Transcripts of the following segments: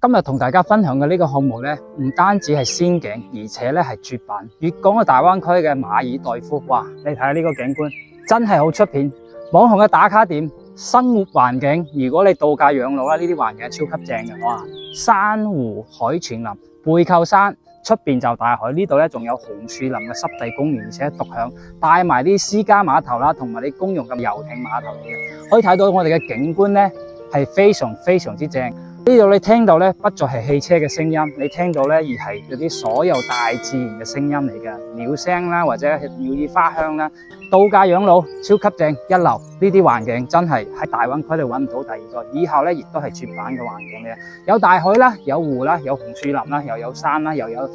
今日同大家分享嘅呢個項目咧，唔單止係仙境，而且咧係絕版。粵港嘅大灣區嘅馬爾代夫，哇！你睇下呢個景觀，真係好出片。網紅嘅打卡點，生活環境，如果你度假養老啦，呢啲環境係超級正嘅。哇！珊瑚海泉林，背靠山，出邊就大海。呢度咧仲有紅樹林嘅濕地公園，而且獨享帶埋啲私家碼頭啦，同埋啲公用嘅遊艇碼頭嚟嘅，可以睇到我哋嘅景觀咧係非常之正。呢度你聽到咧，不再係汽車嘅聲音，你聽到咧而係嗰啲所有大自然嘅聲音嚟嘅，鳥聲啦，或者係鳥語花香啦，度假養老超級正一流。呢啲環境真係喺大灣區度揾唔到第二個，以後咧亦都係絕版嘅環境嚟。有大海啦，有湖啦，有紅樹林啦，又有山啦，又有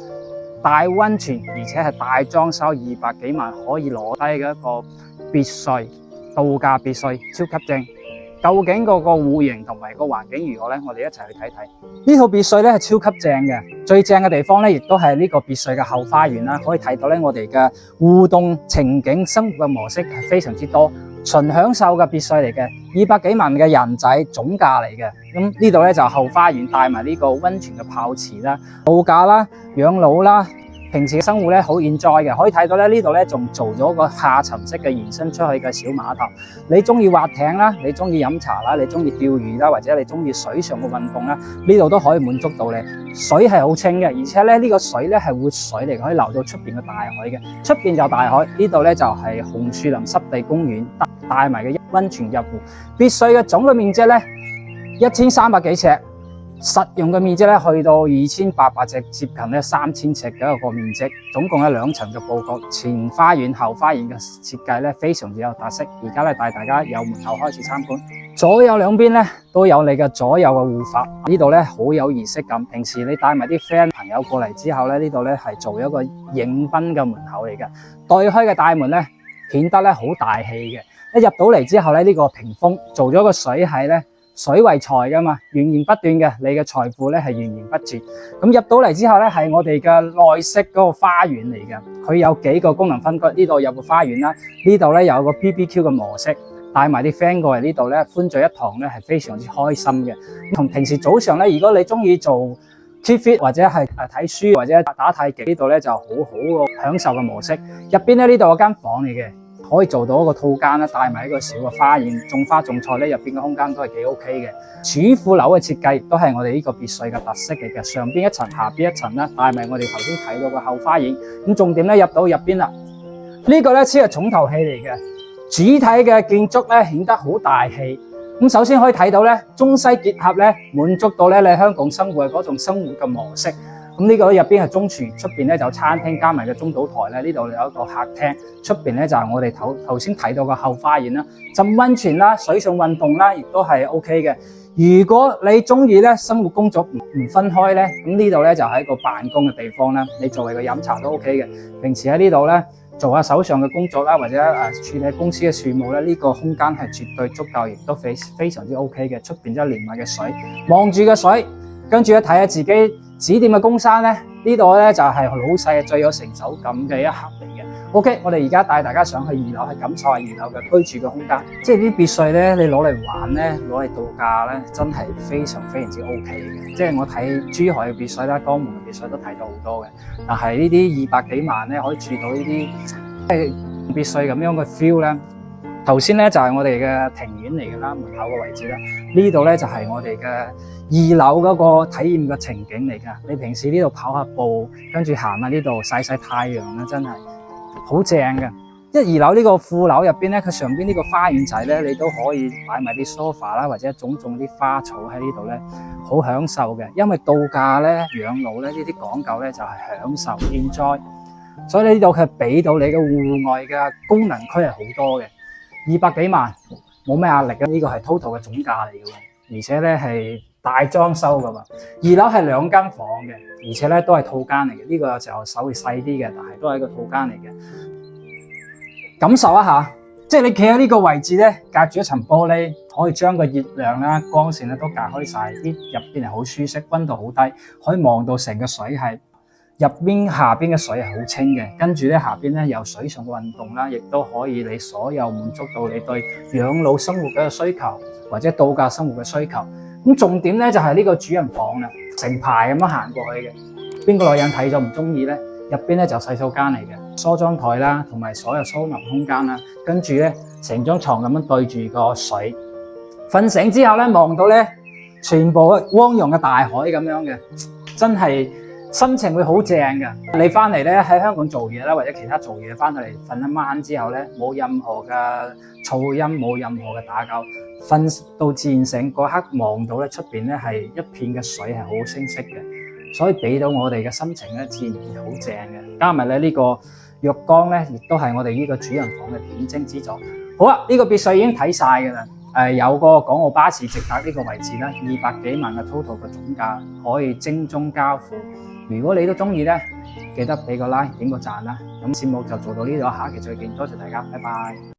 大溫泉，而且係大裝修200幾萬可以攞低嘅一個別墅，度假別墅超級正。究竟個戶型同埋個環境如何呢？我哋一齊去睇睇。呢套別墅咧係超級正嘅，最正嘅地方咧亦都係呢個別墅嘅後花園啦。可以睇到咧我哋嘅互動情景生活嘅模式係非常之多，純享受嘅別墅嚟嘅，200幾萬嘅人仔總價嚟嘅。咁呢度咧就後花園帶埋呢個溫泉嘅泡池啦，度假啦、養老啦。平時嘅生活咧好 enjoy 嘅，可以睇到咧呢度咧仲做咗個下沉式嘅延伸出去嘅小碼頭。你中意滑艇啦，你中意飲茶啦，你中意釣魚啦，或者你中意水上嘅運動啦，呢度都可以滿足到你。水係好清嘅，而且咧呢個水咧係活水嚟，可以流到出邊嘅大海嘅。出邊就大海，呢度咧就係紅樹林濕地公園，帶埋嘅溫泉入湖。別墅嘅總嘅面積咧1300幾尺。實用嘅面積咧去到2800尺，接近咧3000尺嘅一個面積，總共有2層嘅佈局，前花園後花園嘅設計咧非常之有特色。而家咧帶大家由門口開始參觀，左右兩邊咧都有你嘅左右嘅護法，呢度咧好有儀式感。平時你帶埋啲 friend 朋友過嚟之後咧，呢度咧係做一個迎賓嘅門口嚟嘅，對開嘅大門咧顯得咧好大氣嘅。一入到嚟之後咧，呢個屏風做咗個水系咧。水為財噶嘛，源源不斷嘅，你嘅財富咧係源源不絕。咁入到嚟之後咧，係我哋嘅內飾嗰個花園嚟嘅，佢有幾個功能分區。呢度有個花園啦，呢度咧有個 BBQ 嘅模式，帶埋啲 friend 過嚟呢度咧，歡聚一堂咧係非常之開心嘅。同平時早上咧，如果你中意做 keep fit 或者係睇書或者打太極，呢度咧就好好個享受嘅模式。入邊咧呢度有間房嚟嘅。可以做到一個套間啦，帶埋一個小嘅花園，種花種菜咧，入邊嘅空間都係幾 OK 嘅。主副樓嘅設計都係我哋呢個別墅嘅特色嚟嘅，上邊一層，下邊一層啦，帶埋我哋頭先睇到嘅後花園。咁重點咧入到入邊啦，呢個咧先係重頭戲嚟嘅，主體嘅建築咧顯得好大氣。咁首先可以睇到咧，中西結合咧，滿足到咧你喺香港生活嘅嗰種生活嘅模式。咁呢個入邊係中廚，出邊咧就餐廳加埋嘅中島台咧，呢度有一個客廳，出邊咧就係我哋頭先睇到嘅後花園啦，浸溫泉啦、水上運動啦，亦都係 OK 嘅。如果你中意咧生活工作唔分開咧，咁呢度咧就係一個辦公嘅地方啦，你作為個飲茶都 OK 嘅。平時喺呢度咧做下手上嘅工作啦，或者處理公司嘅事務咧，呢個空間係絕對足夠，亦都非常之 OK 嘅。出邊就連埋嘅水，望住個水，跟住咧睇下自己指點嘅公山咧，呢度咧就係老細最有成就感嘅一刻嚟嘅。OK， 我哋而家帶大家上去2樓，去感受下2樓嘅居住嘅空間。即係啲別墅咧，你攞嚟玩咧，攞嚟度假咧，真係非常之 OK 嘅。即係我睇珠海嘅別墅啦、江門嘅別墅都睇咗好多嘅，但係呢啲200幾萬咧，可以住到呢啲別墅咁樣嘅 feel 咧。頭先咧就係我哋嘅庭院嚟嘅啦，門口嘅位置啦。呢度咧就係我哋嘅2樓嗰個體驗嘅情景嚟噶。你平時呢度跑下步，跟住行下呢度曬太陽啦，真係好正嘅。2樓呢個副樓入邊咧，佢上邊呢個花園仔咧，你都可以擺埋啲 sofa 啦，或者種啲花草喺呢度咧，好享受嘅。因為度假咧、養老咧呢啲講究咧就係享受 enjoy， 所以呢度佢俾到你嘅戶外嘅功能區係好多嘅。200幾萬冇咩壓力嘅，呢個係 total 嘅總價嚟嘅，而且咧係大裝修噶嘛。2樓係2間房嘅，而且咧都係套間嚟嘅。呢個就稍微細啲嘅，但係都係一個套間嚟嘅。感受一下，即係你企喺呢個位置咧，隔住一層玻璃，可以將個熱量啦、光線咧都隔開晒，啲入邊係好舒適，溫度好低，可以望到成個水係。入邊下邊嘅水係好清嘅，跟住咧下邊咧有水上嘅運動啦，亦都可以你所有滿足到你對養老生活嘅需求或者度假生活嘅需求。咁重點咧就係呢個主人房啦，成排咁樣行過去嘅。邊個女人睇咗唔中意咧？入邊咧就洗手間嚟嘅，梳妝台啦，同埋所有梳頭空間啦，跟住咧成張床咁樣對住個水。瞓醒之後咧，望到咧全部汪洋嘅大海咁樣嘅，真係心情會好正㗎。你翻嚟咧喺香港做嘢啦，或者其他做嘢翻到嚟瞓一晚之後咧，冇任何嘅噪音，冇任何嘅打攪，瞓到自然醒嗰刻望到咧出邊咧係一片嘅水係好清晰嘅。所以俾到我哋嘅心情咧，自然係好正嘅。加埋咧呢個浴缸咧，亦都係我哋呢個主人房嘅點睛之作。好啦，呢個別墅已經睇晒㗎啦。有個港澳巴士直達呢個位置啦，200幾萬嘅 total 嘅總價，可以精裝交付。如果你都中意咧，記得俾個 like，點個讚啦。咁節目就做到呢度，下期再見，多謝大家，拜拜。